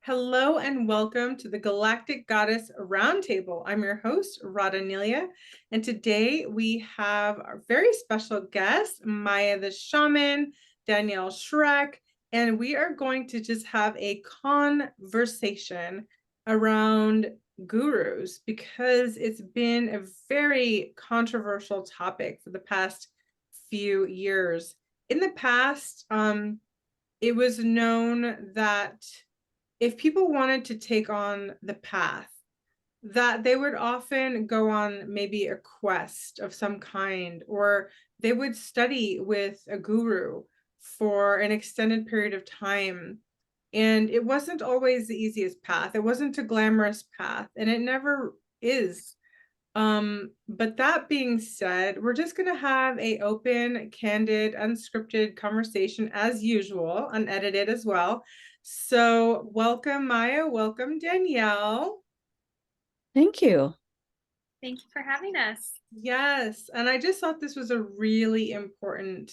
Hello and welcome to the Galactic Goddess Roundtable. I'm your host, Radha Nelia, and today we have our very special guest, Maya the Shaman, Danielle Schreck, and we are going to just have a conversation around gurus because it's been a very controversial topic for the past few years. In the past, it was known that if people wanted to take on the path, that they would often go on maybe a quest of some kind, or they would study with a guru for an extended period of time. And it wasn't always the easiest path. It wasn't a glamorous path, and it never is. But that being said, we're just going to have a open, candid, unscripted conversation as usual, unedited as well. So welcome, Maya. Welcome, Danielle. Thank you. Thank you for having us. Yes, and I just thought this was a really important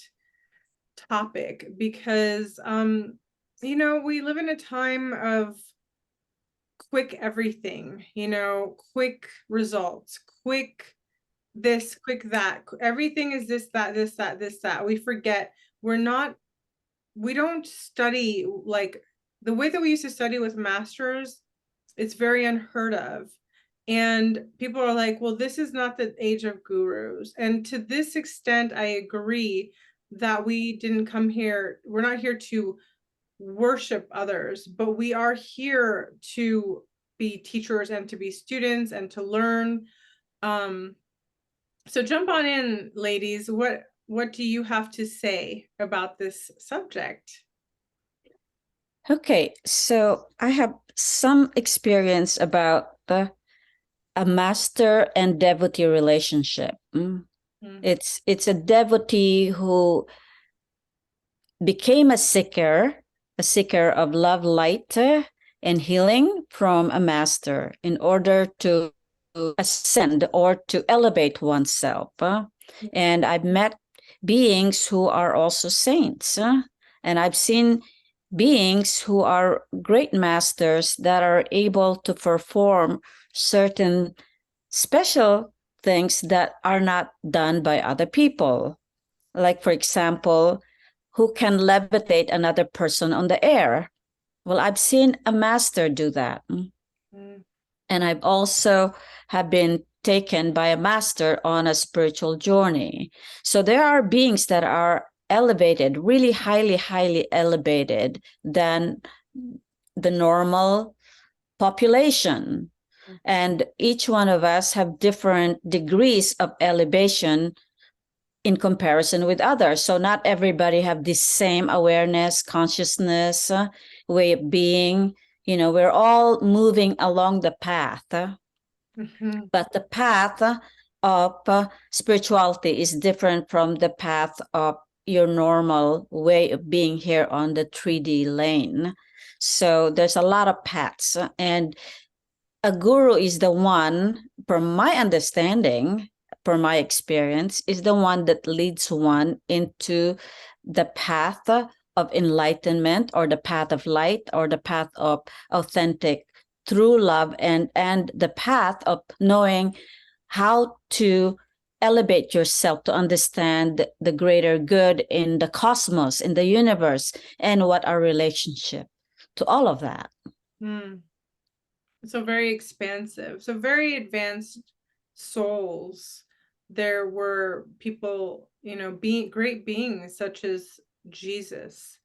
topic because, we live in a time of quick everything, quick results, quick this, quick that. Everything is this, that, this, that, this, that. We forget we don't study like the way that we used to study with masters. It's very unheard of. And people are like, well, this is not the age of gurus. And to this extent, I agree that we didn't come here. We're not here to worship others, but we are here to be teachers and to be students and to learn. So jump on in, ladies. What do you have to say about this subject? Okay, so I have some experience about a master and devotee relationship. It's a devotee who became a seeker of love, light, and healing from a master in order to ascend or to elevate oneself. And I've met beings who are also saints, and I've seen beings who are great masters that are able to perform certain special things that are not done by other people. Like, for example, who can levitate another person on the air? Well, I've seen a master do that. And I've also have been taken by a master on a spiritual journey. So there are beings that are elevated, really highly elevated than the normal population. And each one of us have different degrees of elevation in comparison with others. So not everybody have the same awareness, consciousness, way of being. We're all moving along the path. But the path of spirituality is different from the path of your normal way of being here on the 3D lane. So there's a lot of paths, and a guru is the one, from my understanding, from my experience, is the one that leads one into the path of enlightenment, or the path of light, or the path of authentic true love, and the path of knowing how to elevate yourself to understand the greater good in the cosmos, in the universe, and what our relationship to all of that. So very expansive, so very advanced souls. There were people, being great beings such as Jesus,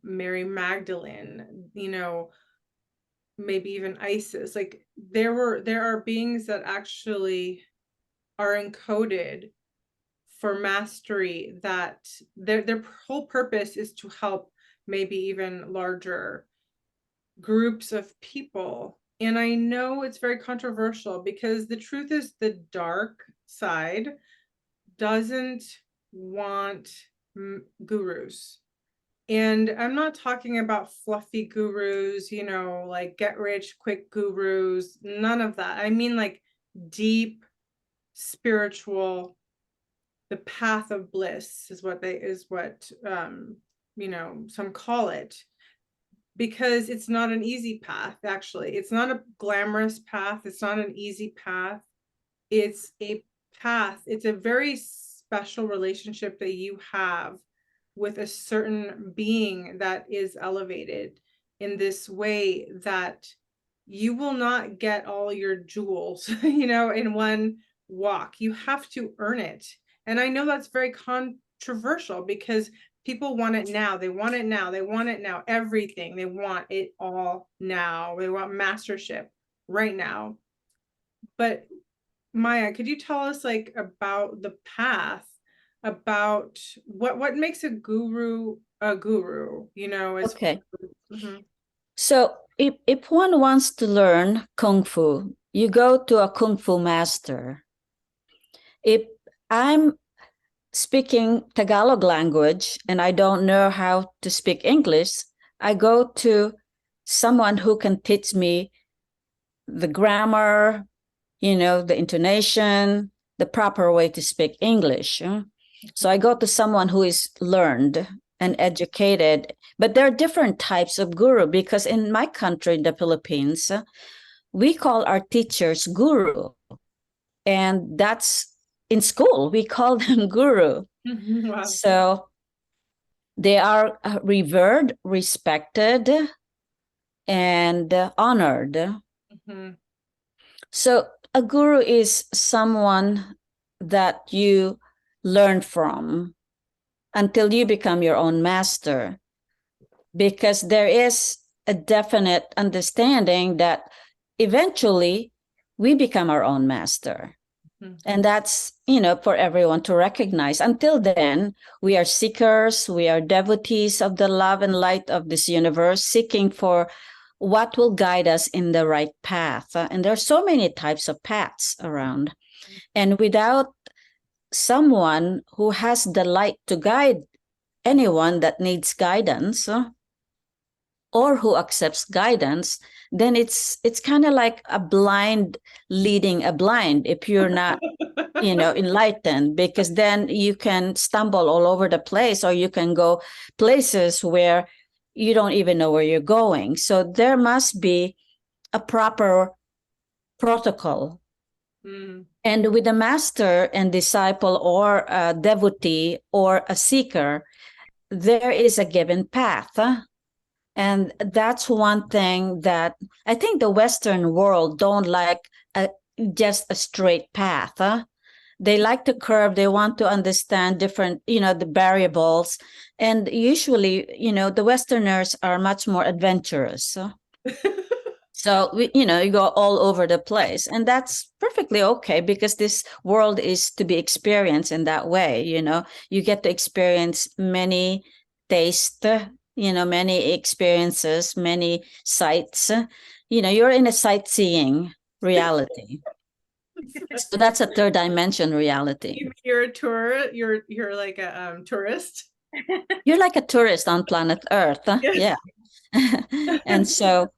Mary Magdalene, maybe even Isis. Like there are beings that actually are encoded for mastery, that their whole purpose is to help maybe even larger groups of people. And I know it's very controversial because the truth is the dark side doesn't want gurus. And I'm not talking about fluffy gurus, like get rich quick gurus, none of that. I mean like deep spiritual, the path of bliss is what some call it. because it's not an easy path, actually. It's not a glamorous path. It's not an easy path. It's a path. It's a very special relationship that you have with a certain being that is elevated in this way that you will not get all your jewels, in one walk. You have to earn it. And I know that's very controversial because people want it now. They want it now. They want it now. Everything. They want it all now. They want mastership right now. But Maya, could you tell us about the path, about what makes a guru a guru, as Okay. Mhm. So if one wants to learn Kung Fu, you go to a Kung Fu master. If I'm speaking Tagalog language and I don't know how to speak English, I go to someone who can teach me the grammar, the intonation, the proper way to speak English. So I go to someone who is learned and educated. But there are different types of guru because in my country, the Philippines, we call our teachers guru. And that's in school, we call them guru. Wow. So they are revered, respected, and honored. Mhm. So a guru is someone that you learn from until you become your own master, because there is a definite understanding that eventually we become our own master. Mhm. And that's, for everyone to recognize. Until then, we are seekers, we are devotees of the love and light of this universe, seeking for what will guide us in the right path. And there are so many types of paths around. And without someone who has the light to guide anyone that needs guidance, or who accepts guidance, then it's kind of like a blind leading a blind if you're not enlightened, because then you can stumble all over the place, or you can go places where you don't even know where you're going. So there must be a proper protocol. Mm. And with a master and disciple, or a devotee, or a seeker, there is a given path. And that's one thing that I think the Western world don't like, just a straight path. They like to curve. They want to understand different, the variables. And usually, the Westerners are much more adventurous. So, you go all over the place. And that's perfectly okay, because this world is to be experienced in that way. You get to experience many tastes, many experiences, many sights. You're in a sightseeing reality. So that's a third dimension reality. You're a tour. You're like a tourist. You're like a tourist on planet Earth. Yes. Yeah. And so,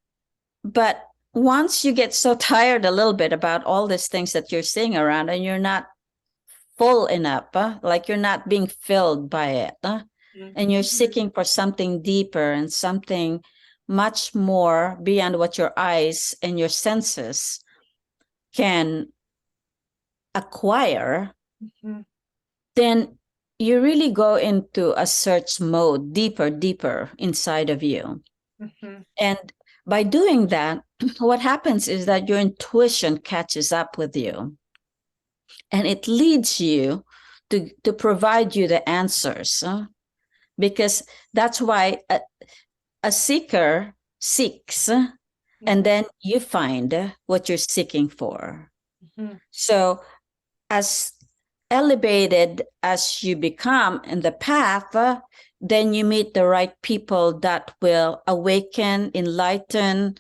but once you get so tired a little bit about all these things that you're seeing around, and you're not full enough, like you're not being filled by it, and you're seeking for something deeper and something much more beyond what your eyes and your senses can acquire, then you really go into a search mode, deeper inside of you. And by doing that, what happens is that your intuition catches up with you, and it leads you to provide you the answers. Because that's why a seeker seeks, and then you find what you're seeking for. So as elevated as you become in the path, then you meet the right people that will awaken, enlighten,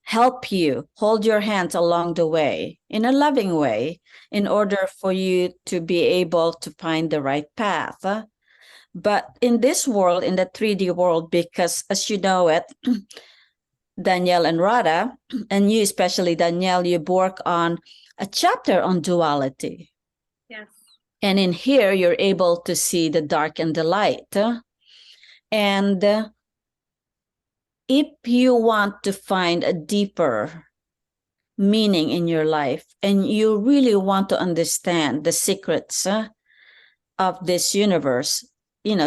help you, hold your hands along the way in a loving way, in order for you to be able to find the right path. But in this world, in the 3D world, because as you know it, Danielle and Radha, and you especially, Danielle, you work on a chapter on duality. Yes. And in here, you're able to see the dark and the light. And if you want to find a deeper meaning in your life and you really want to understand the secrets of this universe,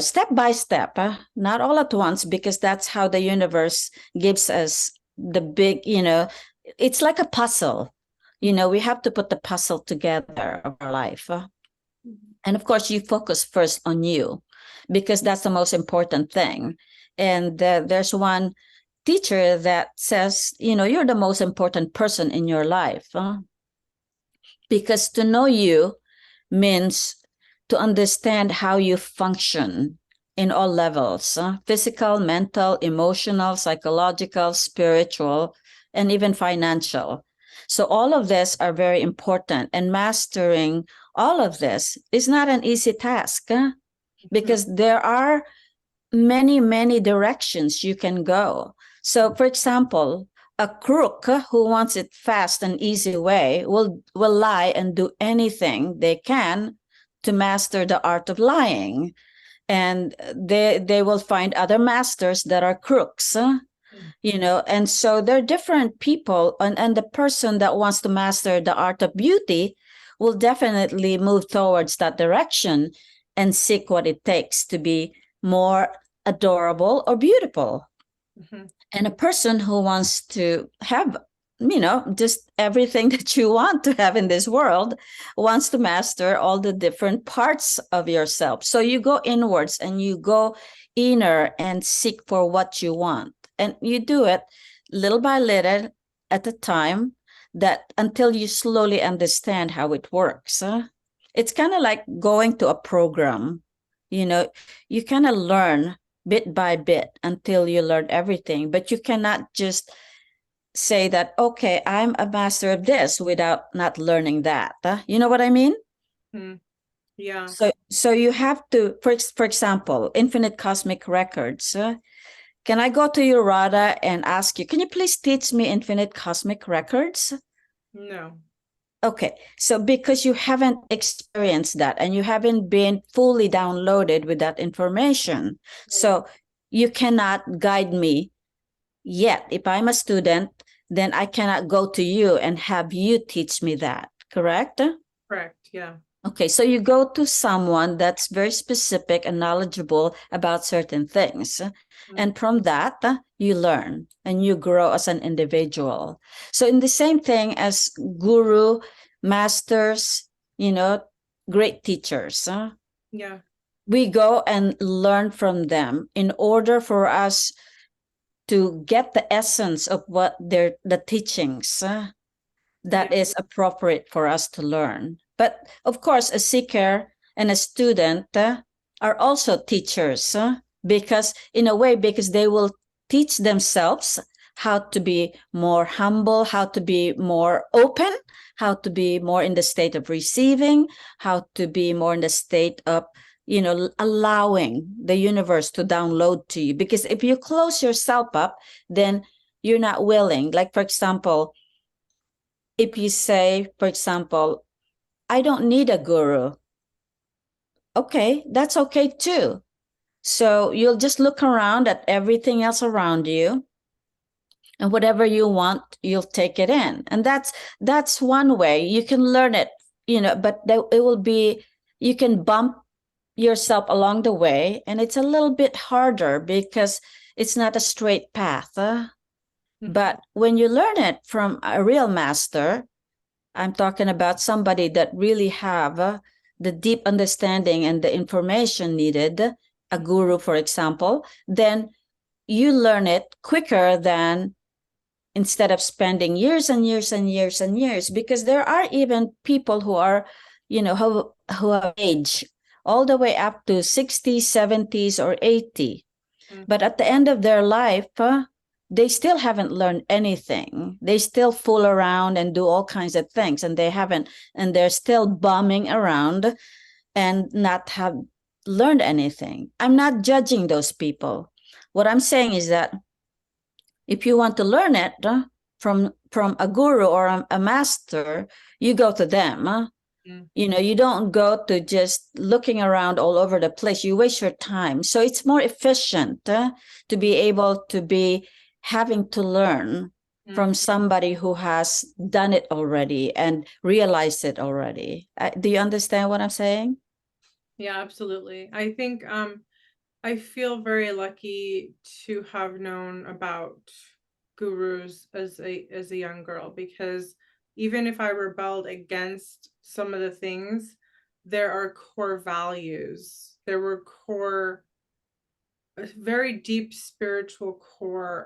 step by step, not all at once, because that's how the universe gives us the big, it's like a puzzle. We have to put the puzzle together of our life. And of course, you focus first on you, because that's the most important thing. And there's one teacher that says, you're the most important person in your life. Because to know you means to understand how you function in all levels, physical, mental, emotional, psychological, spiritual, and even financial. So all of this are very important, and mastering all of this is not an easy task, because there are many, many directions you can go. So, for example, a crook who wants it fast and easy way will lie and do anything they can to master the art of lying. And they will find other masters that are crooks, and so they're different people. And the person that wants to master the art of beauty will definitely move towards that direction and seek what it takes to be more adorable or beautiful. And a person who wants to have, just everything that you want to have in this world wants to master all the different parts of yourself. So you go inwards and you go inner and seek for what you want. And you do it little by little at a time, that until you slowly understand how it works. It's kind of like going to a program. You kind of learn bit by bit until you learn everything, but you cannot just say that, okay, I'm a master of this without not learning that. You know what I mean? Yeah. So you have to, for example, Infinite Cosmic Records. Can I go to you, Radha, and ask you, can you please teach me Infinite Cosmic Records? No. Okay, so because you haven't experienced that and you haven't been fully downloaded with that information, so you cannot guide me yet. If I'm a student, then I cannot go to you and have you teach me that, correct? Correct, yeah. Okay, so you go to someone that's very specific and knowledgeable about certain things. And from that, you learn and you grow as an individual. So in the same thing as guru, masters, great teachers, Yeah. we go and learn from them in order for us to get the essence of what the teachings that is appropriate for us to learn. But of course, a seeker and a student are also teachers, because they will teach themselves how to be more humble, how to be more open, how to be more in the state of receiving, how to be more in the state of, allowing the universe to download to you. Because if you close yourself up, then you're not willing. Like, for example, if you say, for example, I don't need a guru. Okay, that's okay too. So you'll just look around at everything else around you, and whatever you want, you'll take it in. And that's one way you can learn it, but it will be, you can bump yourself along the way, and it's a little bit harder because it's not a straight path. But when you learn it from a real master, I'm talking about somebody that really have the deep understanding and the information needed, a guru, for example, then you learn it quicker than instead of spending years and years and years and years, because there are even people who are, who have age all the way up to 60s, 70s, or 80. But at the end of their life, they still haven't learned anything. They still fool around and do all kinds of things, and they're still bumming around and not have learned anything. I'm not judging those people. What I'm saying is that if you want to learn it from a guru or a master, you go to them. You don't go to just looking around all over the place. You waste your time. So it's more efficient to be able to be having to learn from Mm. somebody who has done it already and realized it already. Do you understand what I'm saying? Yeah, absolutely. I think I feel very lucky to have known about gurus as a young girl, because even if I rebelled against some of the things, there are core values. There were core, very deep spiritual core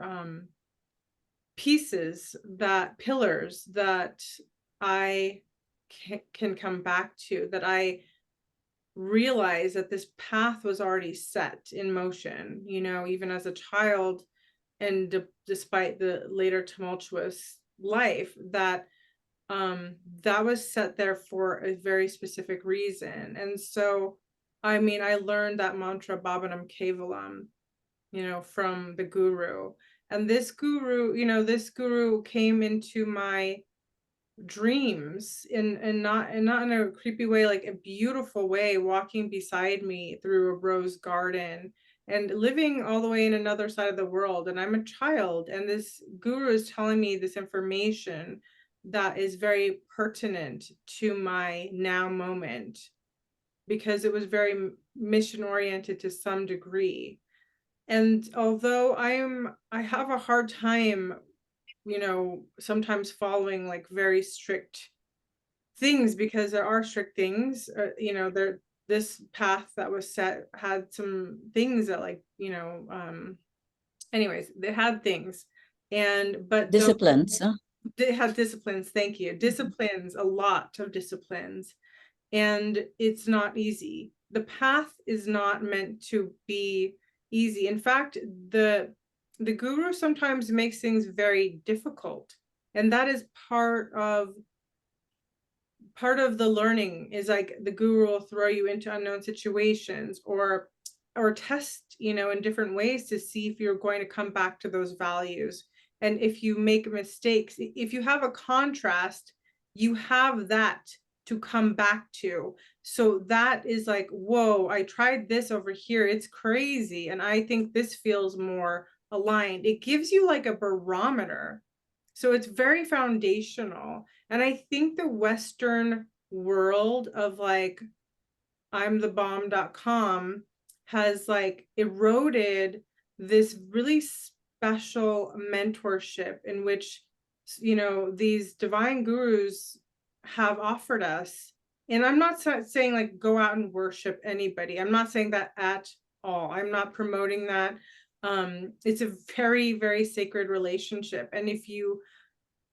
pieces, that pillars that I can come back to, that I realize that this path was already set in motion, you know, even as a child, and despite the later tumultuous life, that that was set there for a very specific reason. And so, I mean, I learned that mantra Bhavanam Kevalam, you know, from the guru. And this guru, you know, this guru came into my dreams and not in a creepy way, like a beautiful way, walking beside me through a rose garden and living all the way in another side of the world. And I'm a child, and this guru is telling me this information that is very pertinent to my now moment, because it was very mission oriented to some degree. And although I have a hard time, you know, sometimes following like very strict things, because there are strict things, you know, there, this path that was set had some things that, like, you know, anyways, they had things, and but those, Disciplines. Huh? they had disciplines, thank you, disciplines, a lot of disciplines. And it's not easy. The path is not meant to be easy. In fact, the guru sometimes makes things very difficult, and that is part of the learning, is like the guru will throw you into unknown situations, or test, you know, in different ways to see if you're going to come back to those values. And if you make mistakes, if you have a contrast, you have that to come back to. So that is like, whoa, I tried this over here, it's crazy, and I think this feels more aligned. It gives you like a barometer. So it's very foundational. And I think the Western world of like, I'm the bomb.com has like eroded this really special mentorship in which, you know, these divine gurus have offered us. And I'm not saying like go out and worship anybody. I'm not saying that at all. I'm not promoting that. It's a very, very sacred relationship. And if you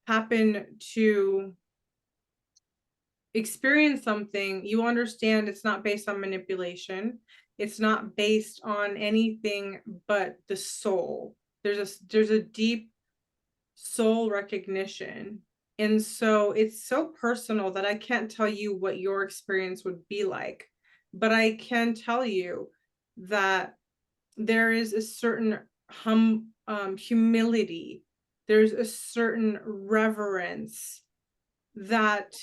happen to experience something, you understand it's not based on manipulation. It's not based on anything but the soul. There's a deep soul recognition. And so it's so personal that I can't tell you what your experience would be like, but I can tell you that there is a certain humility, there's a certain reverence that,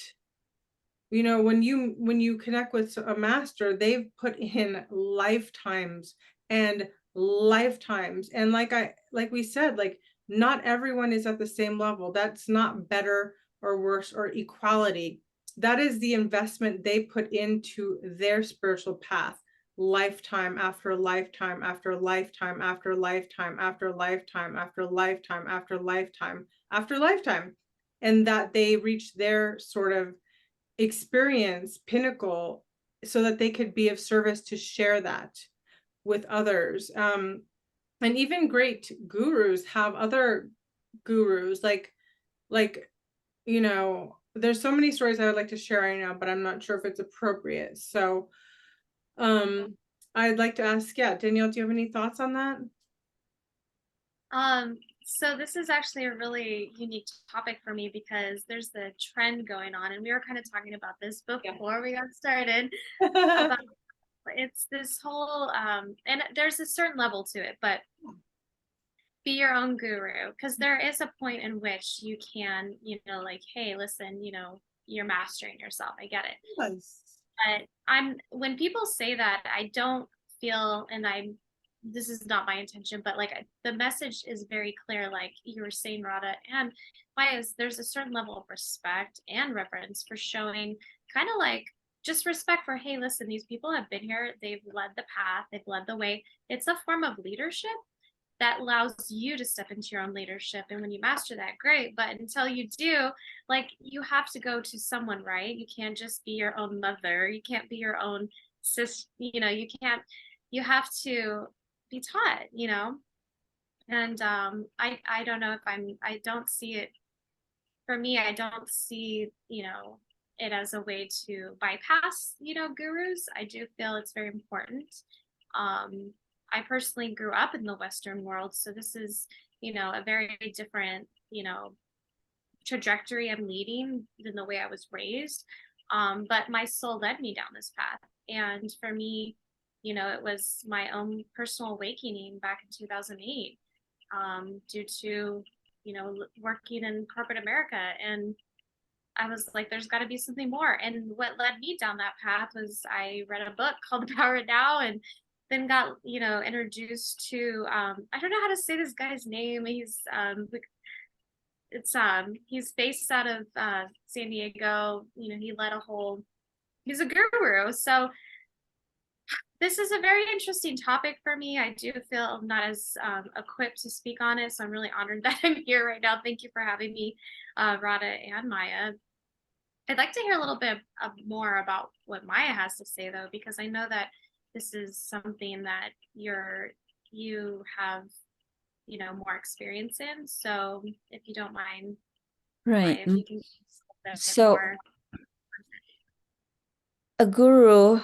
you know, when you connect with a master, they've put in lifetimes and lifetimes. And like we said, like, not everyone is at the same level. That's not better or worse or equality. That is the investment they put into their spiritual path, lifetime after lifetime after lifetime after lifetime after lifetime after lifetime after lifetime after lifetime. And that they reach their sort of experience pinnacle so that they could be of service to share that with others. And even great gurus have other gurus, like, you know, there's so many stories I would like to share right now, but I'm not sure if it's appropriate. So I'd like to ask, yeah, Danielle, do you have any thoughts on that? So this is actually a really unique topic for me because there's the trend going on, and we were kind of talking about this before we got started. About it's this whole and there's a certain level to it, but be your own guru, because there is a point in which you can, you know, like, hey, listen, you know, you're mastering yourself. I get it. Yes. But when people say that, I don't feel, and I'm this is not my intention, but like the message is very clear, like you were saying, Rada, and Maya, there's a certain level of respect and reverence for showing kind of like just respect for, hey, listen, these people have been here, they've led the path, they've led the way. It's a form of leadership that allows you to step into your own leadership. And when you master that, great. But until you do, like you have to go to someone, right? You can't just be your own mother. You can't be your own sis, you can't, you have to be taught, And I don't know if I don't see it, for me, I don't see, it as a way to bypass, gurus. I do feel it's very important. Um, I personally grew up in the Western world, so this is, a very different, trajectory I'm leading than the way I was raised. But my soul led me down this path. And for me, it was my own personal awakening back in 2008, due to, working in corporate America. And I was like, there's got to be something more. And what led me down that path was I read a book called The Power of Now, and then got, introduced to, I don't know how to say this guy's name. He's based out of San Diego. He led he's a guru. So this is a very interesting topic for me. I do feel not as equipped to speak on it. So I'm really honored that I'm here right now. Thank you for having me, Rada and Maya. I'd like to hear a little bit more about what Maya has to say, though, because I know that this is something that you have, more experience in. So if you don't mind, Right. Maya, if you can So more. a guru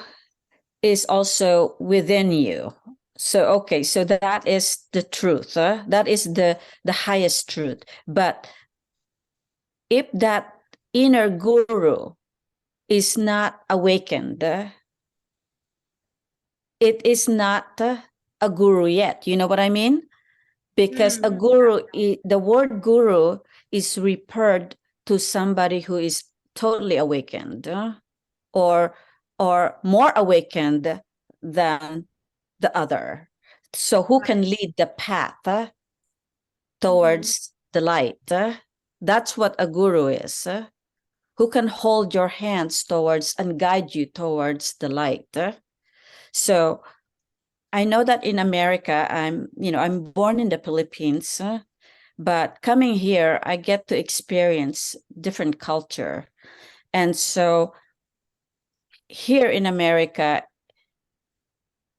is also within you. So okay, so that is the truth. That is the highest truth. But if that inner guru is not awakened, it is not a guru yet. You know what I mean? Because a guru, the word guru is referred to somebody who is totally awakened, or more awakened than the other. So who can lead the path towards the light? That's what a guru is. Who can hold your hands towards and guide you towards the light? So I know that in America, I'm born in the Philippines, but coming here, I get to experience different culture. And so here in America,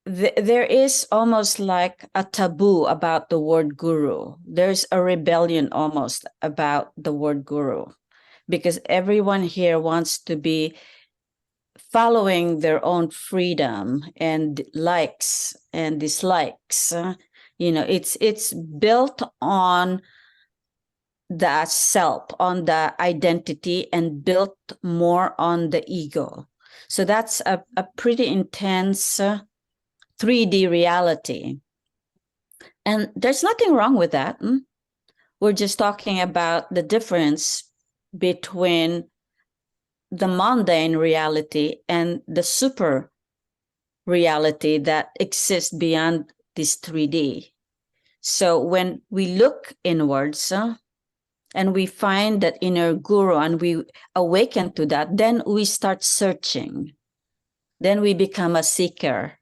there is almost like a taboo about the word guru. There's a rebellion almost about the word guru, because everyone here wants to be following their own freedom and likes and dislikes. It's built on the self, on the identity, and built more on the ego. So that's a pretty intense 3D reality. And there's nothing wrong with that. We're just talking about the difference between the mundane reality and the super reality that exists beyond this 3D. So when we look inwards and we find that inner guru and we awaken to that, then we start searching. Then we become a seeker.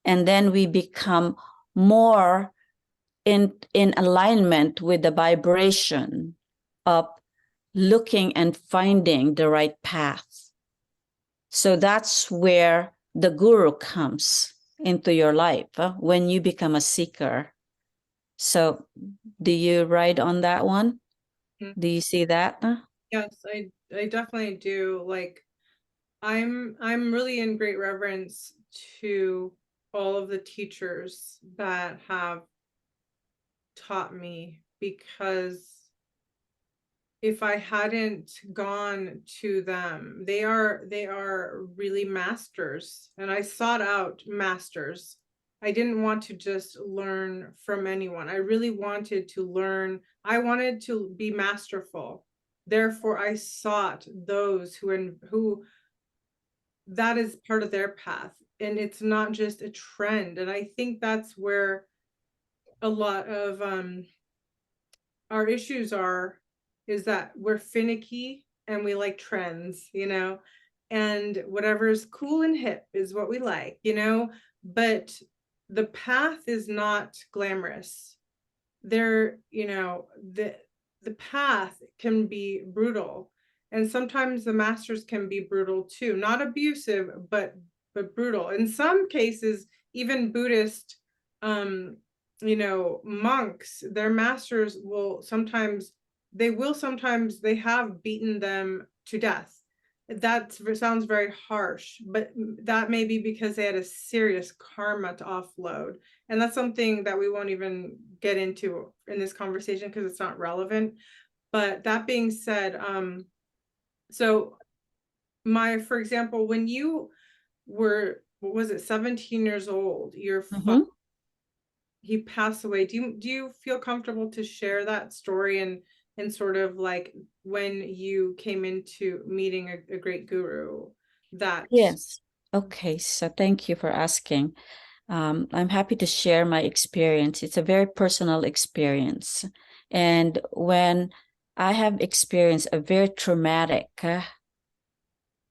And then we become more in alignment with the vibration of looking and finding the right path. So that's where the guru comes into your life, when you become a seeker. So do you ride on that one? Do you see that? Yes, I definitely do. Like, I'm really in great reverence to all of the teachers that have taught me, because if I hadn't gone to them, they are really masters, and I sought out masters. I didn't want to just learn from anyone. I really wanted to learn. I wanted to be masterful. Therefore, I sought those who that is part of their path, and it's not just a trend. And I think that's where a lot of our issues is that we're finicky and we like trends, and whatever's cool and hip is what we like, but the path is not glamorous. There, the path can be brutal, and sometimes the masters can be brutal too, not abusive, but brutal. In some cases, even Buddhist monks, their masters will sometimes they have beaten them to death. That sounds very harsh, but that may be because they had a serious karma to offload. And that's something that we won't even get into in this conversation because it's not relevant. But that being said, so for example, when you were, what was it, 17 years old, your father, he passed away. Do you feel comfortable to share that story and sort of like when you came into meeting a great guru? Yes. Okay, so thank you for asking. I'm happy to share my experience. It's a very personal experience. And when I have experienced a very traumatic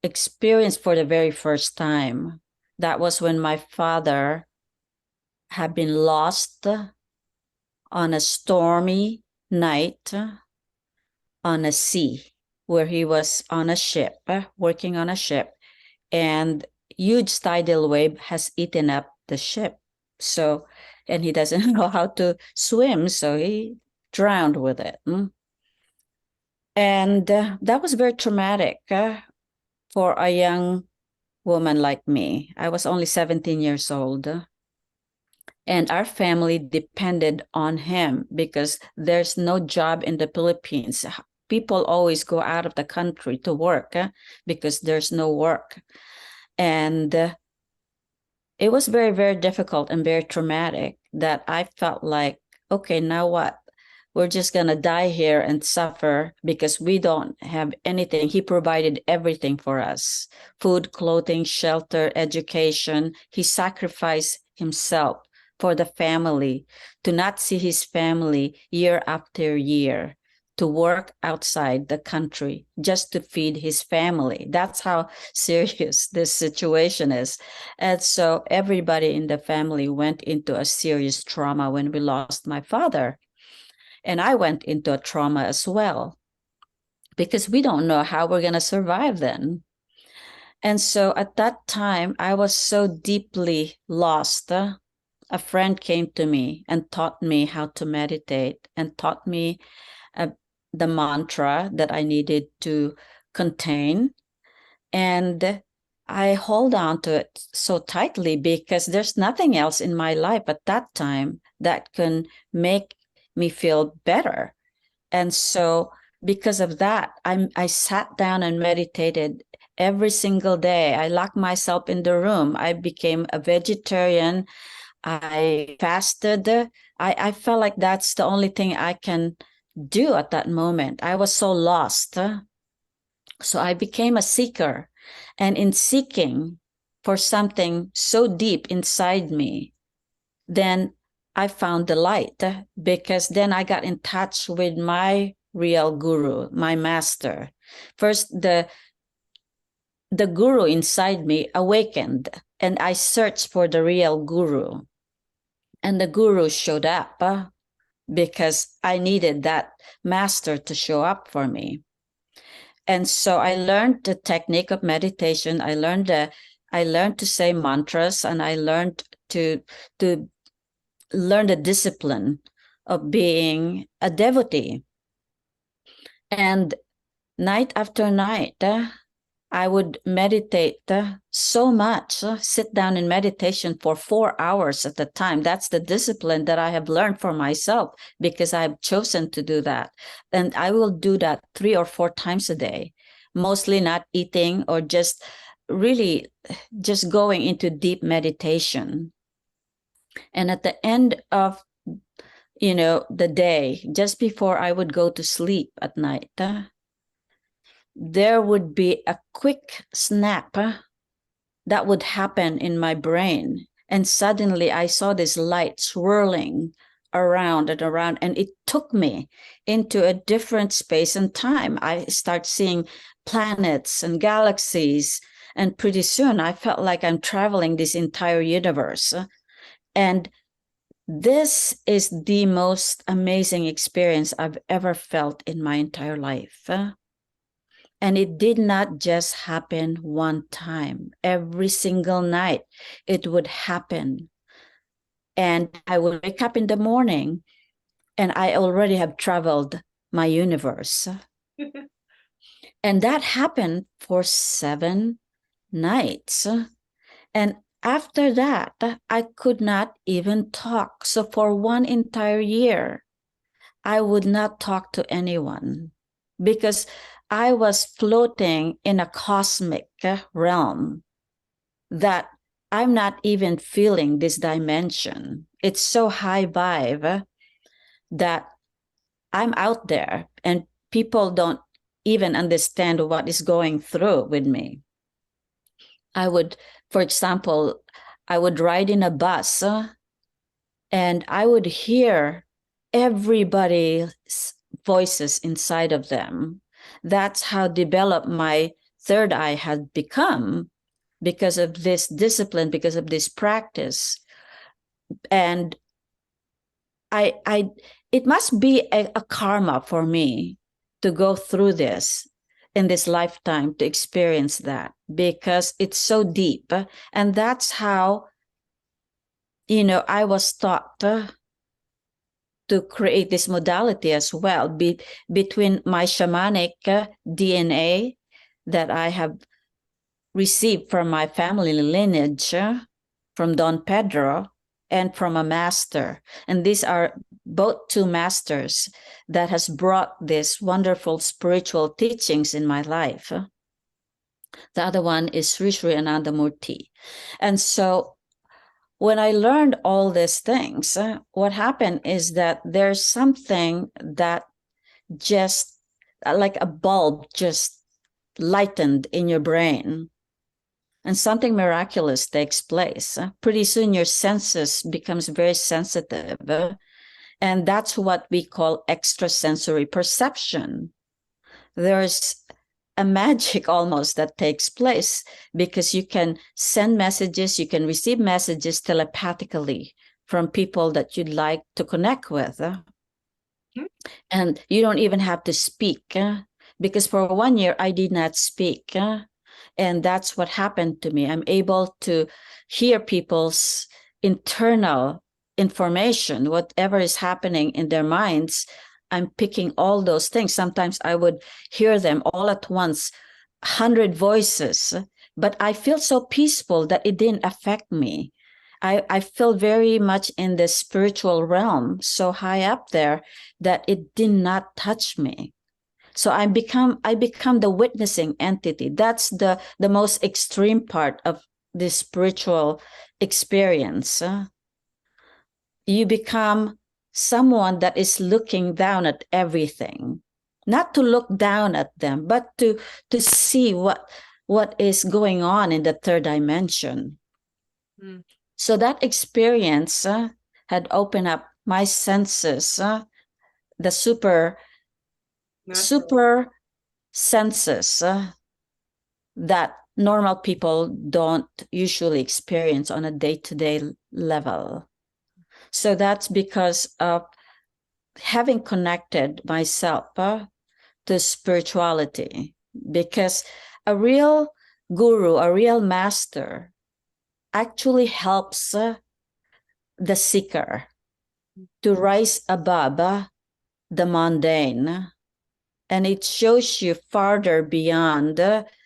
experience for the very first time, that was when my father had been lost on a stormy night on a sea, where he was on a ship, working on a ship, and huge tidal wave has eaten up the ship. So, and he doesn't know how to swim, so he drowned with it. And that was very traumatic for a young woman like me. I was only 17 years old. And our family depended on him because there's no job in the Philippines. People always go out of the country to work because there's no work. And it was very, very difficult and very traumatic that I felt like, okay, now what? We're just going to die here and suffer because we don't have anything. He provided everything for us: food, clothing, shelter, education. He sacrificed himself for the family, to not see his family year after year, to work outside the country just to feed his family. That's how serious this situation is. And so everybody in the family went into a serious trauma when we lost my father. And I went into a trauma as well, because we don't know how we're going to survive then. And so at that time, I was so deeply lost. A friend came to me and taught me how to meditate and taught me the mantra that I needed to contain. And I hold on to it so tightly because there's nothing else in my life at that time that can make me feel better. And so because of that, I sat down and meditated every single day. I locked myself in the room. I became a vegetarian. I fasted. I felt like that's the only thing I can do at that moment. I was so lost. So I became a seeker. And in seeking for something so deep inside me, then I found the light, because then I got in touch with my real guru, my master. First, the guru inside me awakened, and I searched for the real guru. And the guru showed up because I needed that master to show up for me. And so I learned the technique of meditation. I learned to say mantras, and I learned to learn the discipline of being a devotee. And night after night, I would meditate so much, sit down in meditation for 4 hours at a time. That's the discipline that I have learned for myself because I've chosen to do that. And I will do that 3 or 4 times a day, mostly not eating or just really just going into deep meditation. And at the end of the day, just before I would go to sleep at night, there would be a quick snap that would happen in my brain. And suddenly I saw this light swirling around and around, and it took me into a different space and time. I start seeing planets and galaxies, and pretty soon I felt like I'm traveling this entire universe. And this is the most amazing experience I've ever felt in my entire life. And it did not just happen one time. Every single night it would happen. And I would wake up in the morning and I already have traveled my universe. And that happened for 7 nights. And after that, I could not even talk. So for one entire year, I would not talk to anyone because I was floating in a cosmic realm that I'm not even feeling this dimension. It's so high vibe that I'm out there and people don't even understand what is going through with me. I would, for example, I would ride in a bus and I would hear everybody's voices inside of them. That's how developed my third eye had become because of this discipline, because of this practice. And it must be a karma for me to go through this in this lifetime to experience that, because it's so deep. And that's how, I was taught to create this modality as well, between my shamanic DNA that I have received from my family lineage, from Don Pedro, and from a master. And these are both two masters that has brought these wonderful spiritual teachings in my life. The other one is Sri Sri Anandamurti. And so when I learned all these things, what happened is that there's something that just like a bulb just lightened in your brain, and something miraculous takes place. Pretty soon your senses becomes very sensitive, and that's what we call extrasensory perception. There's a magic almost that takes place because you can send messages, you can receive messages telepathically from people that you'd like to connect with. And you don't even have to speak, because for 1 year I did not speak. And that's what happened to me. I'm able to hear people's internal information, whatever is happening in their minds. I'm picking all those things. Sometimes I would hear them all at once, 100 voices, but I feel so peaceful that it didn't affect me. I feel very much in the spiritual realm, so high up there that it did not touch me. So I become the witnessing entity. That's the most extreme part of this spiritual experience. You become someone that is looking down at everything, not to look down at them, but to see what is going on in the third dimension. So that experience had opened up my senses, the super senses that normal people don't usually experience on a day-to-day level. So that's because of having connected myself to spirituality, because a real guru, a real master actually helps the seeker to rise above the mundane, and it shows you farther beyond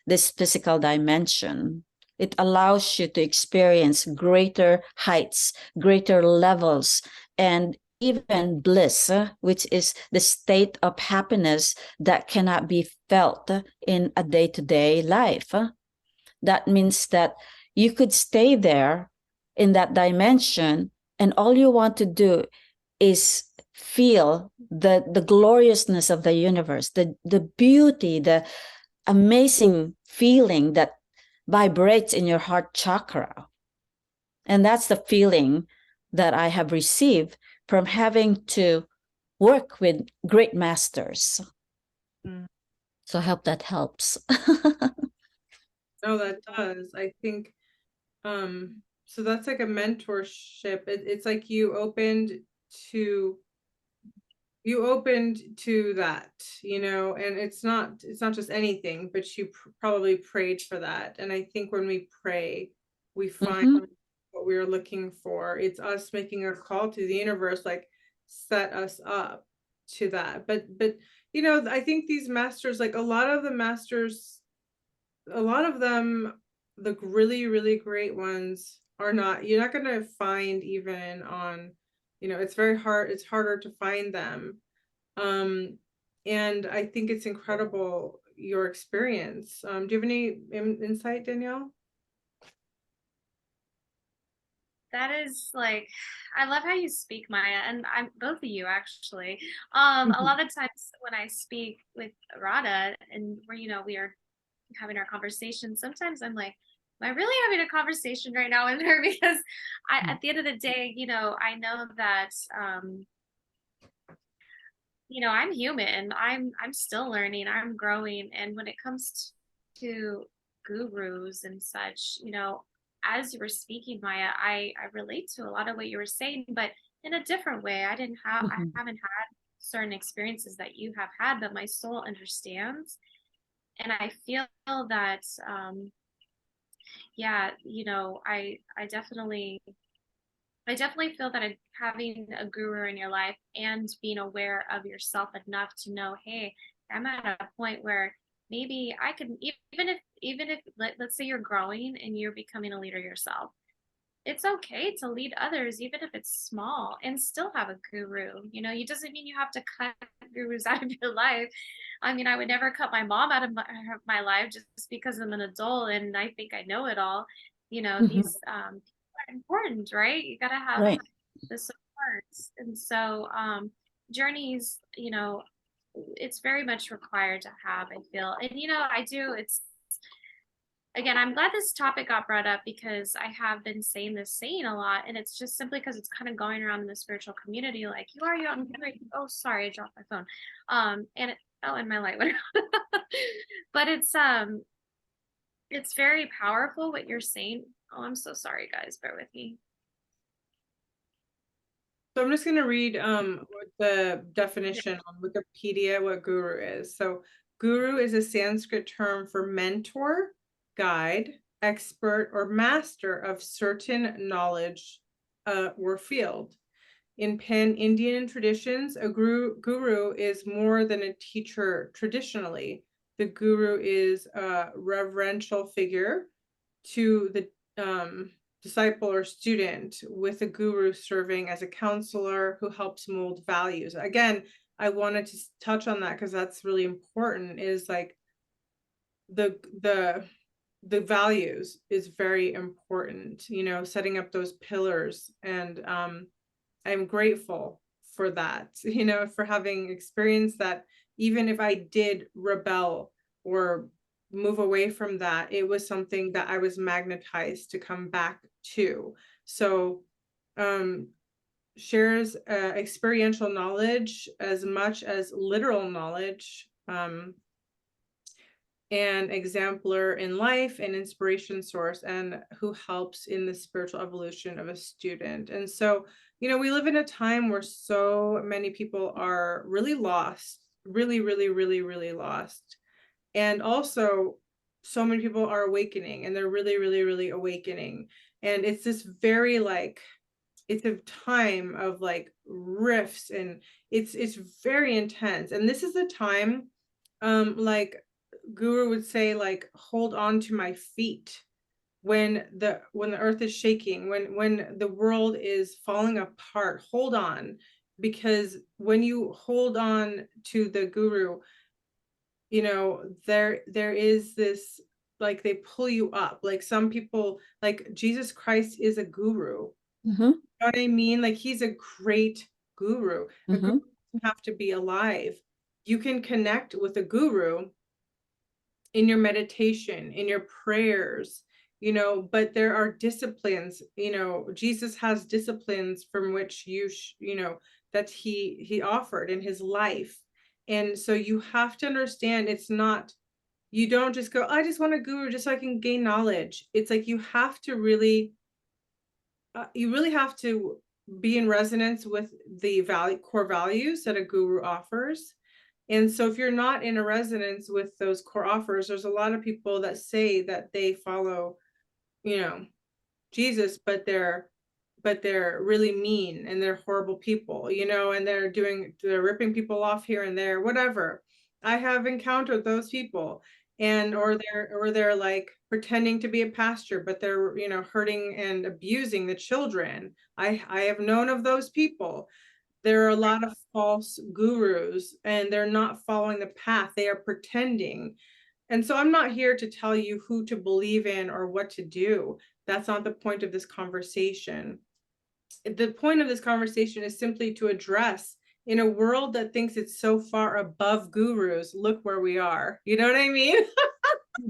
this physical dimension. It allows you to experience greater heights, greater levels, and even bliss, which is the state of happiness that cannot be felt in a day-to-day life. That means that you could stay there in that dimension, and all you want to do is feel the gloriousness of the universe, the beauty, the amazing feeling that vibrates in your heart chakra. And that's the feeling that I have received from having to work with great masters. Mm. So I hope that helps. No, that does. I think so that's like a mentorship. It's like you opened to that, and it's not just anything, but you probably prayed for that. And I think when we pray, we find Mhm. what we're looking for. It's us making a call to the universe, like set us up to that. But I think these masters, like a lot of the masters, a lot of them, the really, really great ones you're not going to find even on, it's very hard. It's harder to find them. And I think it's incredible, your experience. Do you have any insight, Danielle? That is like, I love how you speak, Maya, and I'm both of you actually. A Mhm. lot of times when I speak with Rada and we are having our conversation, sometimes I'm like, am I really having a conversation right now with her? Because at the end of the day, I know that I'm human. I'm still learning, I'm growing. And when it comes to gurus and such, as you were speaking, Maya, I relate to a lot of what you were saying, but in a different way. I Mhm. haven't had certain experiences that you have had, but my soul understands. And I feel that yeah, I definitely feel that having a guru in your life and being aware of yourself enough to know, hey, I'm at a point where maybe I can, even if let's say you're growing and you're becoming a leader yourself, it's okay to lead others, even if it's small, and still have a guru. It doesn't mean you have to cut gurus out of your life. I mean, I would never cut my mom out of my life just because I'm an adult and I think I know it all. Mhm. These people are important, right? You got to have Right. the supports. And so journeys, it's very much required to have, I feel. And I do, it's again, I'm glad this topic got brought up because I have been saying this saying a lot, and it's just simply because it's kind of going around in the spiritual community, like you are young. Oh, sorry, I dropped my phone. And my light went out. But it's very powerful what you're saying. Oh, I'm so sorry, guys. Bear with me. So I'm just going to read the definition on Wikipedia, what guru is. So guru is a Sanskrit term for mentor, guide, expert, or master of certain knowledge or field. In Pan-Indian traditions, a guru is more than a teacher traditionally. The guru is a reverential figure to the disciple or student, with a guru serving as a counselor who helps mold values. Again, I wanted to touch on that because that's really important, is like the values is very important, setting up those pillars. And I'm grateful for that, for having experienced that. Even if I did rebel or move away from that, it was something that I was magnetized to come back to. So shares experiential knowledge as much as literal knowledge, and exemplar in life and inspiration source, and who helps in the spiritual evolution of a student. And so, we live in a time where so many people are really lost, really, really, really, really lost. And also, so many people are awakening, and they're really, really, really awakening. And it's this very it's a time of like rifts, and it's very intense. And this is a time, like guru would say, like, hold on to my feet when the earth is shaking, when the world is falling apart. Hold on, because when you hold on to the guru, there is this, like, they pull you up. Like, some people, like Jesus Christ is a guru. Mhm. You know what I mean? Like, he's a great guru. A guru Mhm. doesn't have to be alive. You can connect with a guru in your meditation, in your prayers, you know, but there are disciplines, you know, Jesus has disciplines from which you know, that he offered in his life. And so you have to understand, it's not, you don't just go, I just want a guru just so I can gain knowledge. It's like you have to really, you really have to be in resonance with the core values that a guru offers. And so if you're not in a resonance with those core offers, there's a lot of people that say that they follow, you know, Jesus, but they're really mean and they're horrible people, you know, and they're ripping people off here and there, whatever. I have encountered those people, and or they're like pretending to be a pastor, but they're, you know, hurting and abusing the children. I have known of those people. There are a lot of false gurus, and they're not following the path. They are pretending. And so I'm not here to tell you who to believe in or what to do. That's not the point of this conversation. The point of this conversation is simply to address, in a world that thinks it's so far above gurus, look where we are. You know what I mean?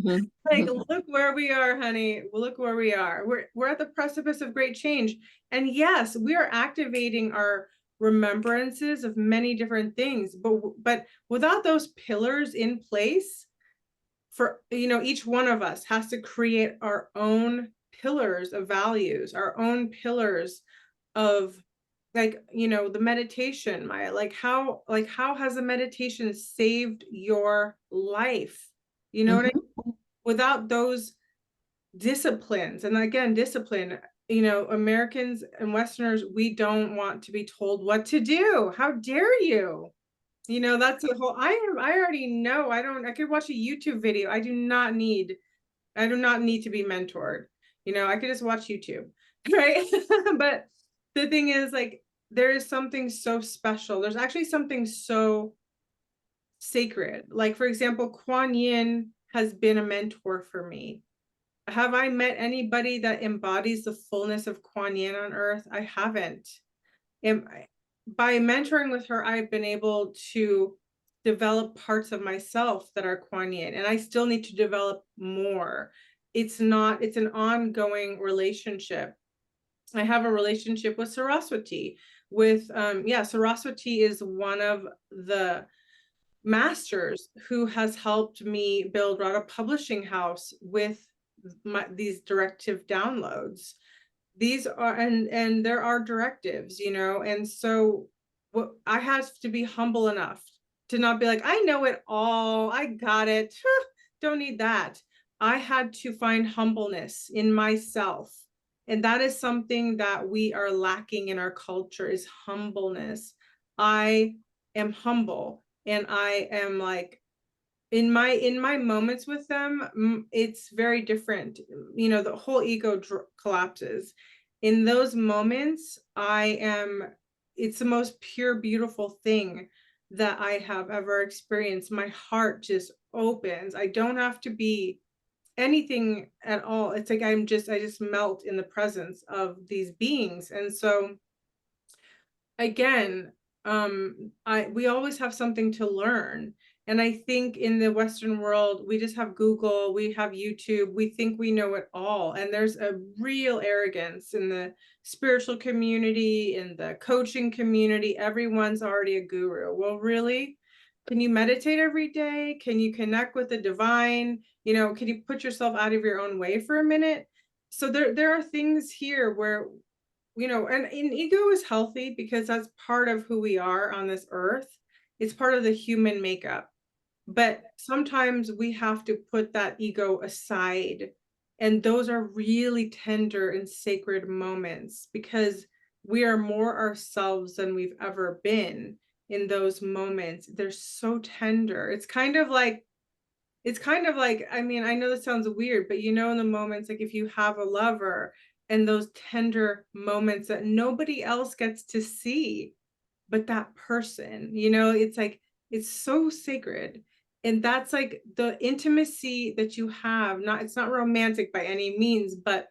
Like, look where we are, honey. Look where we are. We're at the precipice of great change. And yes, we are activating our remembrances of many different things, but without those pillars in place, for, you know, each one of us has to create our own pillars of values, our own pillars of, like, you know, the meditation, Maya, like how has a meditation saved your life? You know what I mean? Without those disciplines, and again, discipline, you know, Americans and Westerners, we don't want to be told what to do. How dare you? You know, that's the whole, I already know. I could watch a YouTube video. I do not need to be mentored. You know, I could just watch YouTube, right? But the thing is, like, there is something so special. There's actually something so sacred. Like, for example, Kuan Yin has been a mentor for me. Have I met anybody that embodies the fullness of Kuan Yin on earth? I haven't. By mentoring with her, I've been able to develop parts of myself that are Kuan Yin, and I still need to develop more. It's an ongoing relationship. I have a relationship with Saraswati. Saraswati is one of the masters who has helped me build Radha Publishing House with these directive downloads. These are, and there are directives, you know, and so what I have to be humble enough to not be like, I know it all, I got it. Don't need that. I had to find humbleness in myself. And that is something that we are lacking in our culture, is humbleness. I am humble, and I am like, in my moments with them, it's very different. You know, the whole ego collapses. In those moments, it's the most pure, beautiful thing that I have ever experienced. My heart just opens. I don't have to be anything at all. It's like I just melt in the presence of these beings. And so again, we always have something to learn. And I think in the Western world, we just have Google, we have YouTube, we think we know it all. And there's a real arrogance in the spiritual community, in the coaching community. Everyone's already a guru. Well, really? Can you meditate every day? Can you connect with the divine? You know, can you put yourself out of your own way for a minute? So there are things here where, you know, and ego is healthy because that's part of who we are on this earth. It's part of the human makeup. But sometimes we have to put that ego aside. And those are really tender and sacred moments, because we are more ourselves than we've ever been in those moments. They're so tender. It's kind of like, I mean, I know this sounds weird, but you know, in the moments, like if you have a lover, and those tender moments that nobody else gets to see but that person, you know, it's like, it's so sacred. And that's like the intimacy that you have. It's not romantic by any means, but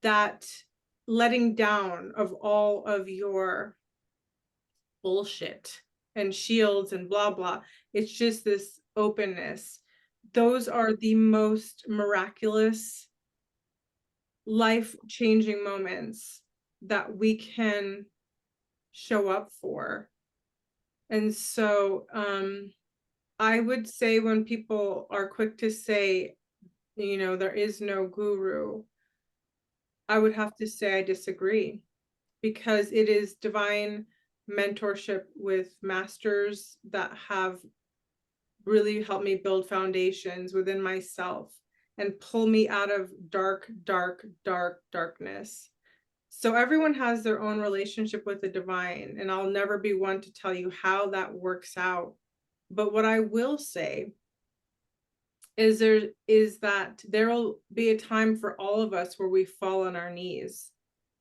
that letting down of all of your bullshit and shields and blah blah. It's just this openness those are the most miraculous, life-changing moments that we can show up for. And so I would say, when people are quick to say, you know, there is no guru, I would have to say I disagree, because it is divine mentorship with masters that have really helped me build foundations within myself and pull me out of darkness. So everyone has their own relationship with the divine, and I'll never be one to tell you how that works out. But what I will say is that there will be a time for all of us where we fall on our knees.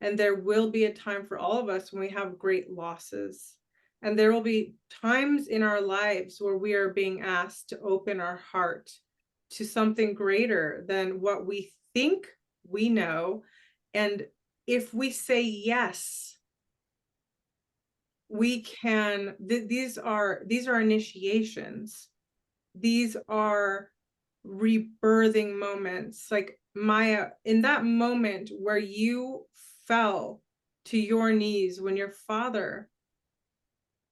And there will be a time for all of us when we have great losses. And there will be times in our lives where we are being asked to open our heart to something greater than what we think we know. And if we say yes, we can, these are initiations. These are rebirthing moments. Like, Maya, in that moment where you fell to your knees when your father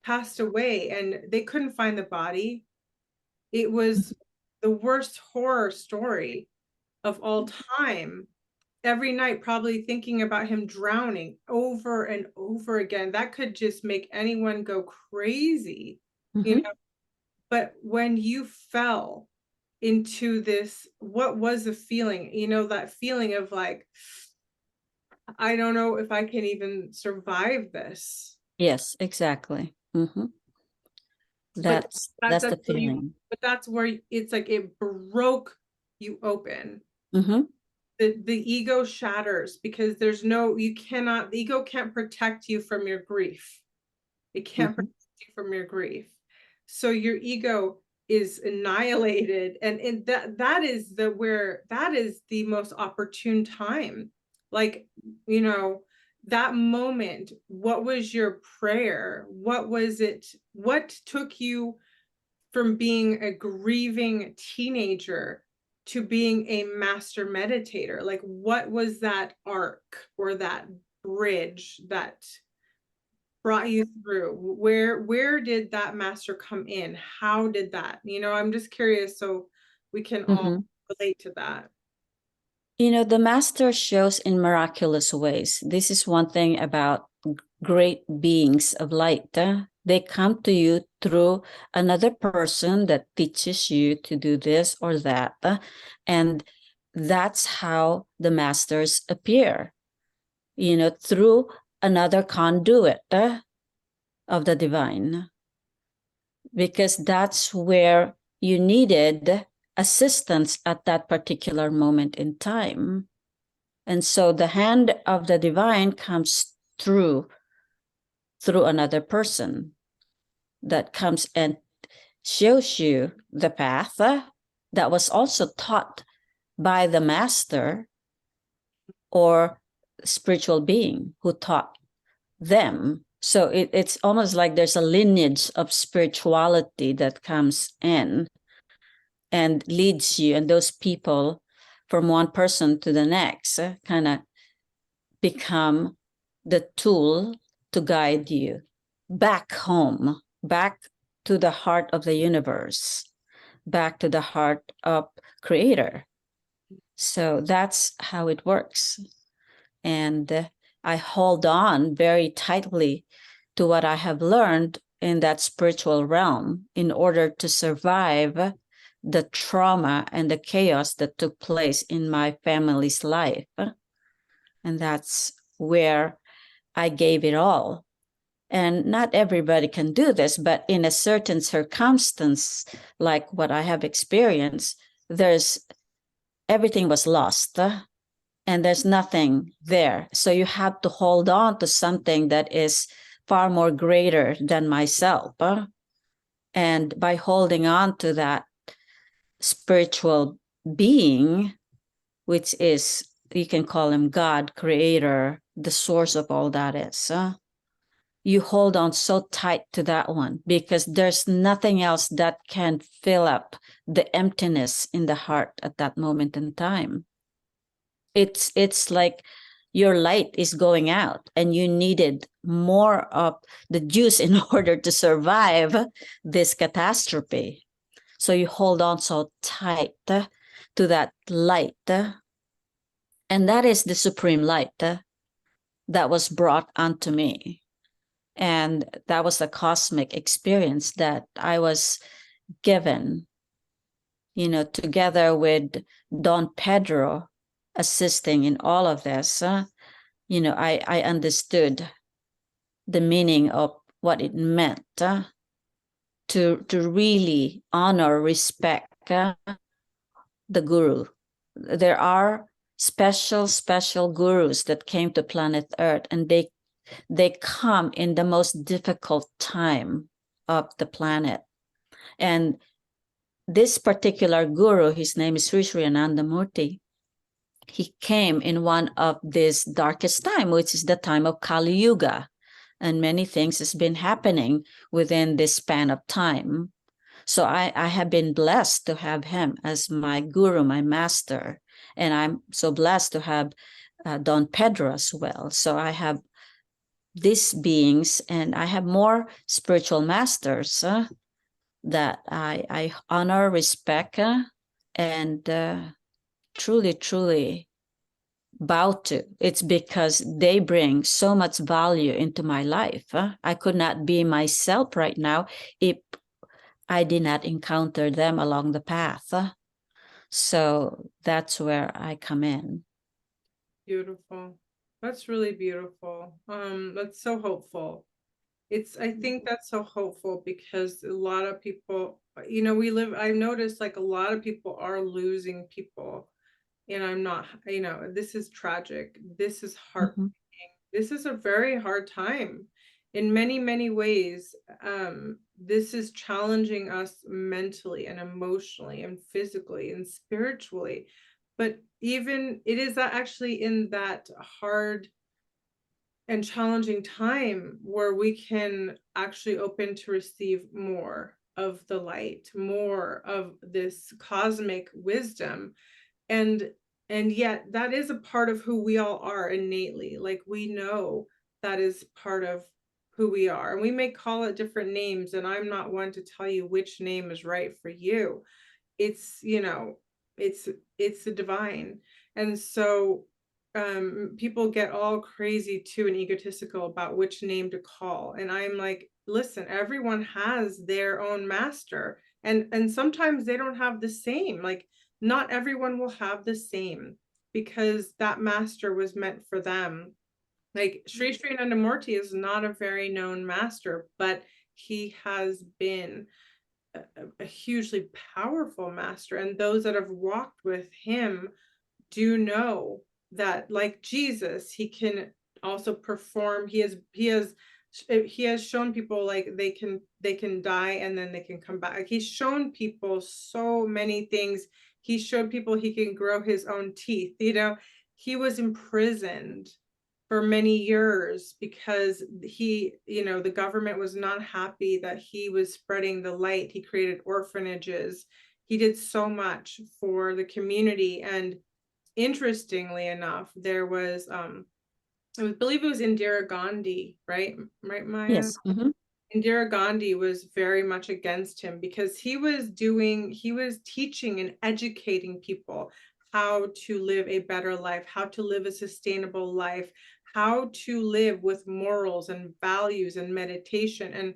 passed away and they couldn't find the body, it was the worst horror story of all time. Every night probably thinking about him drowning over and over again. That could just make anyone go crazy, you know. But when you fell into this, what was the feeling? You know, that feeling of like, I don't know if I can even survive this. Yes, exactly. That's That's the where feeling. but that's where it's like it broke you open. Mm-hmm. The ego shatters, because there's no, you cannot, the ego can't protect you from your grief. It can't protect you from your grief. So your ego is annihilated, and that is the most opportune time. Like, you know, that moment, what was your prayer? What was it? What took you from being a grieving teenager to being a master meditator? Like, what was that arc or that bridge that brought you through? Where did that master come in? How did that, you know, I'm just curious, so we can all relate to that. You know, the master shows in miraculous ways. This is one thing about great beings of light. They come to you through another person that teaches you to do this or that. And that's how the masters appear, you know, through another conduit of the divine. Because that's where you needed assistance at that particular moment in time. And so the hand of the divine comes through another person that comes and shows you the path that was also taught by the master or spiritual being who taught them. So it's almost like there's a lineage of spirituality that comes in and leads you, and those people from one person to the next kind of become the tool to guide you back home, back to the heart of the universe, back to the heart of Creator. So that's how it works. And I hold on very tightly to what I have learned in that spiritual realm in order to survive the trauma and the chaos that took place in my family's life. And that's where I gave it all. And not everybody can do this, but in a certain circumstance, like what I have experienced, everything was lost and there's nothing there. So you have to hold on to something that is far more greater than myself. And by holding on to that spiritual being, which is, you can call him God, Creator, the source of all that is, you hold on so tight to that one because there's nothing else that can fill up the emptiness in the heart at that moment in time. It's like your light is going out and you needed more of the juice in order to survive this catastrophe. So you hold on so tight to that light. And that is the supreme light that was brought unto me. And that was the cosmic experience that I was given, together with Don Pedro assisting in all of this. I understood the meaning of what it meant to really honor, respect the guru. There are special gurus that came to planet Earth, and they come in the most difficult time of the planet. And this particular guru, his name is Sri Sri Anandamurti, he came in one of this darkest time, which is the time of Kali Yuga. And many things has been happening within this span of time. So I have been blessed to have him as my guru, my master. And I'm so blessed to have Don Pedro as well. So I have these beings, and I have more spiritual masters that I honor, respect, and truly bow to. It's because they bring so much value into my life. I could not be myself right now if I did not encounter them along the path. So that's where I come in. Beautiful. That's really beautiful. That's so hopeful. I think that's so hopeful because a lot of people, I've noticed like a lot of people are losing people. And I'm not, this is tragic. This is heartbreaking. This is a very hard time in many, many ways. This is challenging us mentally and emotionally and physically and spiritually. But even it is actually in that hard and challenging time where we can actually open to receive more of the light, more of this cosmic wisdom. And yet that is a part of who we all are innately. Like we know that is part of who we are, and we may call it different names, and I'm not one to tell you which name is right for you. It's it's the divine. And so people get all crazy too and egotistical about which name to call, and I'm like, listen, everyone has their own master, and sometimes they don't have the same. Like not everyone will have the same because that master was meant for them. Like Sri Sri Anandamurti is not a very known master, but he has been a hugely powerful master, and those that have walked with him do know that, like Jesus, he can also perform. He has shown people like they can die and then they can come back. He's shown people so many things. He showed people he can grow his own teeth. He was imprisoned for many years because the government was not happy that he was spreading the light. He created orphanages. He did so much for the community. And interestingly enough, there was I believe it was Indira Gandhi, right, Maya? Yes. Indira Gandhi was very much against him because he was teaching and educating people how to live a better life, how to live a sustainable life, how to live with morals and values and meditation, and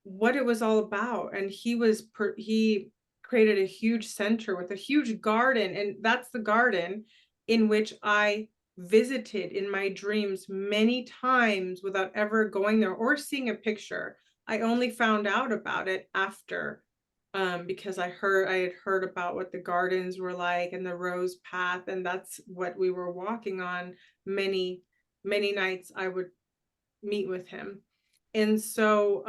what it was all about. And he created a huge center with a huge garden, and that's the garden in which I visited in my dreams many times without ever going there or seeing a picture. I only found out about it after, because I had heard about what the gardens were like and the rose path, and that's what we were walking on many, many nights. I would meet with him. And so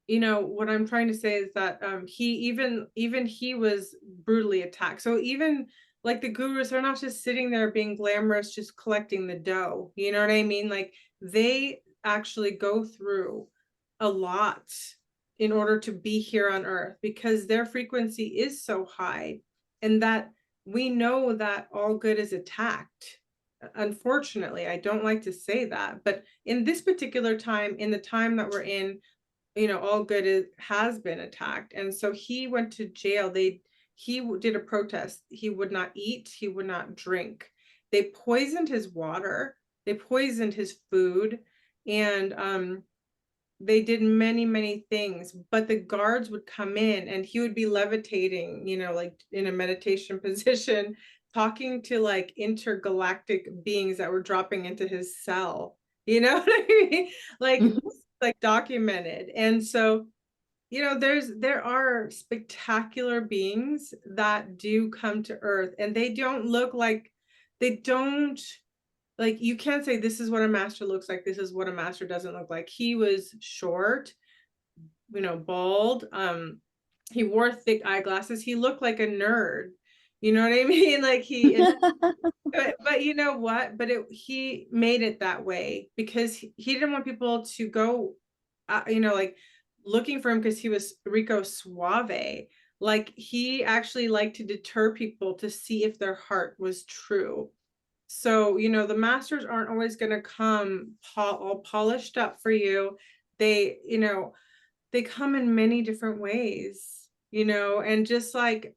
what I'm trying to say is that he was brutally attacked. So even like the gurus are not just sitting there being glamorous, just collecting the dough. You know what I mean? Like they actually go through a lot in order to be here on earth, because their frequency is so high, and that we know that all good is attacked. Unfortunately, I don't like to say that, but in this particular time, in the time that we're in, all good has been attacked. And so he went to jail. He did a protest. He would not eat, he would not drink. They poisoned his water, they poisoned his food, and they did many, many things. But the guards would come in and he would be levitating, like in a meditation position, talking to like intergalactic beings that were dropping into his cell. You know what I mean? Like documented. And so, there are spectacular beings that do come to earth, and they don't you can't say this is what a master looks like, this is what a master doesn't look like. He was short, bald, he wore thick eyeglasses, he looked like a nerd, you know what I mean? But you know what, he made it that way because he didn't want people to go like looking for him, because he was Rico Suave. Like he actually liked to deter people to see if their heart was true. So, the masters aren't always going to come all polished up for you. They, they come in many different ways, and just like,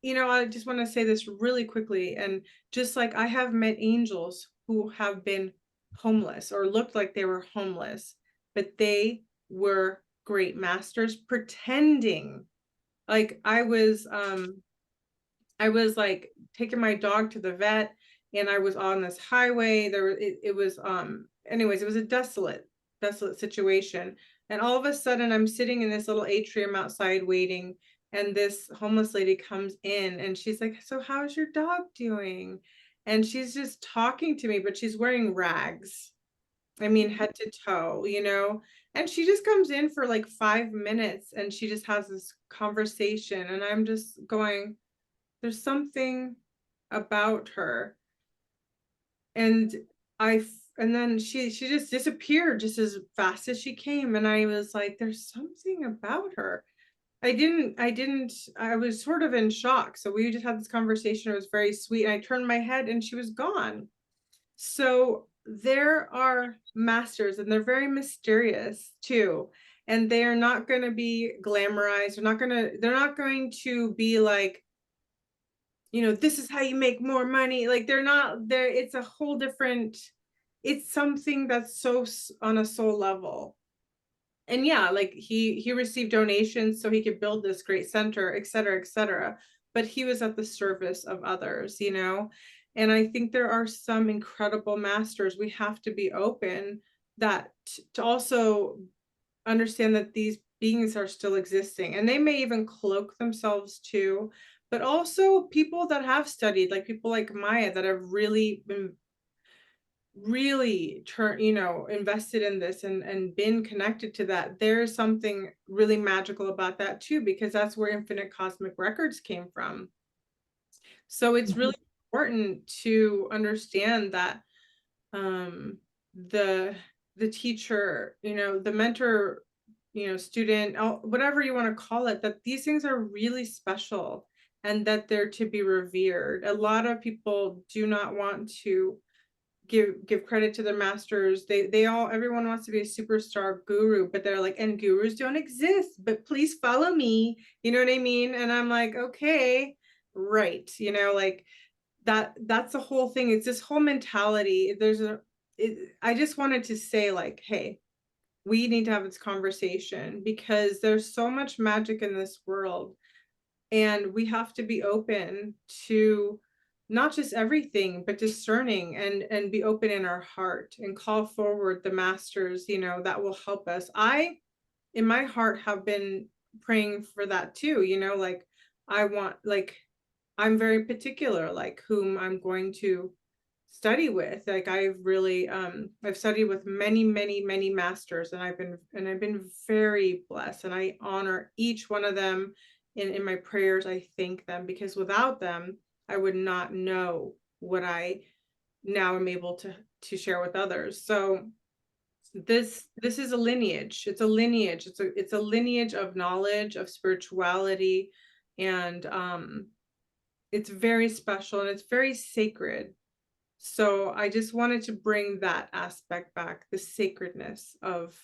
I just want to say this really quickly. And just like I have met angels who have been homeless or looked like they were homeless, but they were great masters pretending. Like I was like taking my dog to the vet, and I was on this highway. It was anyways, it was a desolate situation. And all of a sudden I'm sitting in this little atrium outside waiting, and this homeless lady comes in and she's like, "So how's your dog doing?" And she's just talking to me, but she's wearing rags. I mean, head to toe, and she just comes in for like 5 minutes and she just has this conversation. And I'm just going, there's something about her. And and then she just disappeared just as fast as she came. And I was like, there's something about her. I was sort of in shock. So we just had this conversation. It was very sweet. And I turned my head and she was gone. So there are masters, and they're very mysterious too. And they are not going to be glamorized. They're not going to be like, this is how you make more money. Like they're not there. It's a whole different, it's something that's so on a soul level. And yeah, like he received donations so he could build this great center, et cetera, et cetera. But he was at the service of others, And I think there are some incredible masters. We have to be open that to also understand that these beings are still existing, and they may even cloak themselves too. But also people that have studied, like people like Maya, that have really been invested in this and been connected to that. There's something really magical about that too, because that's where Infinite Cosmic Records came from. So it's really important to understand that the teacher, the mentor, student, whatever you want to call it, that these things are really special and that they're to be revered. A lot of people do not want to give credit to their masters. Everyone wants to be a superstar guru, but they're like, and gurus don't exist, but please follow me. You know what I mean? And I'm like, okay, right. Like that's the whole thing. It's this whole mentality. I just wanted to say like, hey, we need to have this conversation because there's so much magic in this world, and we have to be open to not just everything, but discerning and be open in our heart and call forward the masters, that will help us. I, in my heart, have been praying for that too, like I'm very particular, like whom I'm going to study with. Like I've really I've studied with many, many, many masters, and I've been very blessed, and I honor each one of them in my prayers. I thank them, because without them, I would not know what I now am able to share with others. So this is a lineage. It's a lineage. It's a lineage of knowledge, of spirituality, and it's very special and it's very sacred. So I just wanted to bring that aspect back, the sacredness of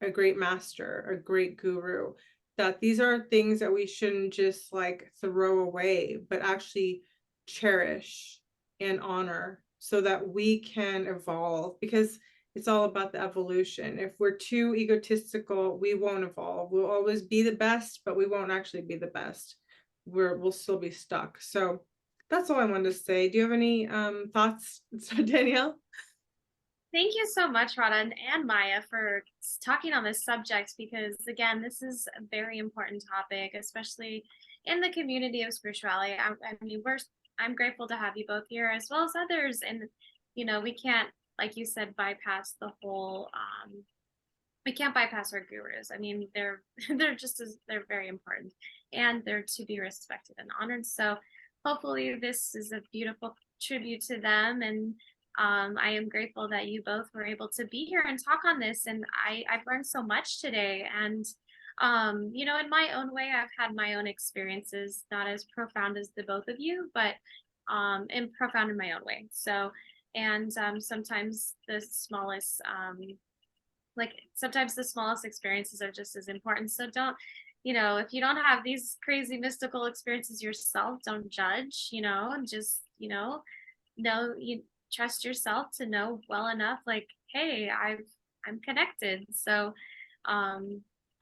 a great master, a great guru, that these are things that we shouldn't just like throw away, but actually cherish and honor so that we can evolve, because it's all about the evolution. If we're too egotistical, we won't evolve. We'll always be the best, but we won't actually be the best. We'll still be stuck. So that's all I wanted to say. Do you have any thoughts, Danielle? Thank you so much, Radha and Maya, for talking on this subject, because again, this is a very important topic, especially in the community of spirituality. I mean, I'm grateful to have you both here as well as others. And, you know, we can't, like you said, bypass the whole, we can't bypass our gurus. I mean, they're they're very important and they're to be respected and honored. So hopefully this is a beautiful tribute to them. And I am grateful that you both were able to be here and talk on this. And I've learned so much today. And, you know, in my own way, I've had my own experiences, not as profound as the both of you, but and profound in my own way. So, and sometimes the smallest, sometimes the smallest experiences are just as important. So don't, you know, if you don't have these crazy mystical experiences yourself, don't judge, you know, and just, you know you trust yourself to know well enough, like, hey, I'm connected. So I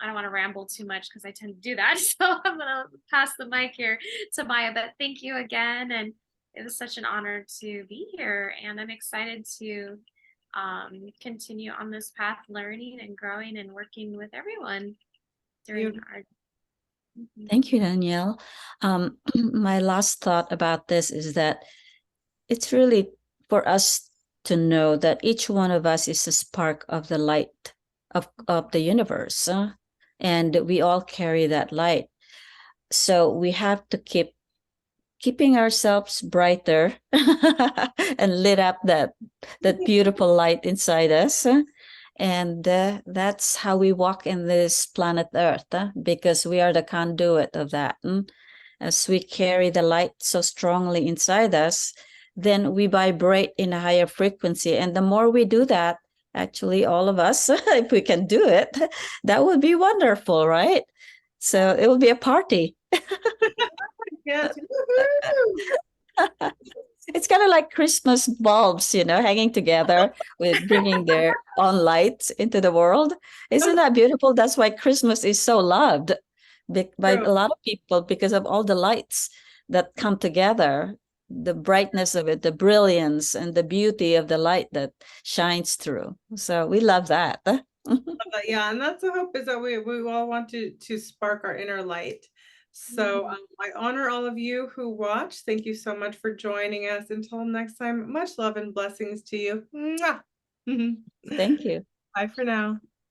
don't want to ramble too much because I tend to do that. So I'm gonna pass the mic here to Maya. But thank you again. And it was such an honor to be here. And I'm excited to continue on this path, learning and growing and working with everyone during our Thank you, Danielle. My last thought about this is that it's really for us to know that each one of us is a spark of the light of the universe, and we all carry that light. So we have to keeping ourselves brighter and lit up that beautiful light inside us. And that's how we walk in this planet Earth, because we are the conduit of that. As we carry the light so strongly inside us, then we vibrate in a higher frequency. And the more we do that, actually, all of us, if we can do it, that would be wonderful, right? So it will be a party. Yes. It's kind of like Christmas bulbs, you know, hanging together with bringing their own light into the world. Isn't that beautiful? That's why Christmas is so loved by a lot of people, because of all the lights that come together, the brightness of it, the brilliance and the beauty of the light that shines through. So we love that. Yeah, and that's the hope, is that we all want to spark our inner light. So I honor all of you who watch. Thank you so much for joining us. Until next time, much love and blessings to you. Mwah! Thank you. Bye for now.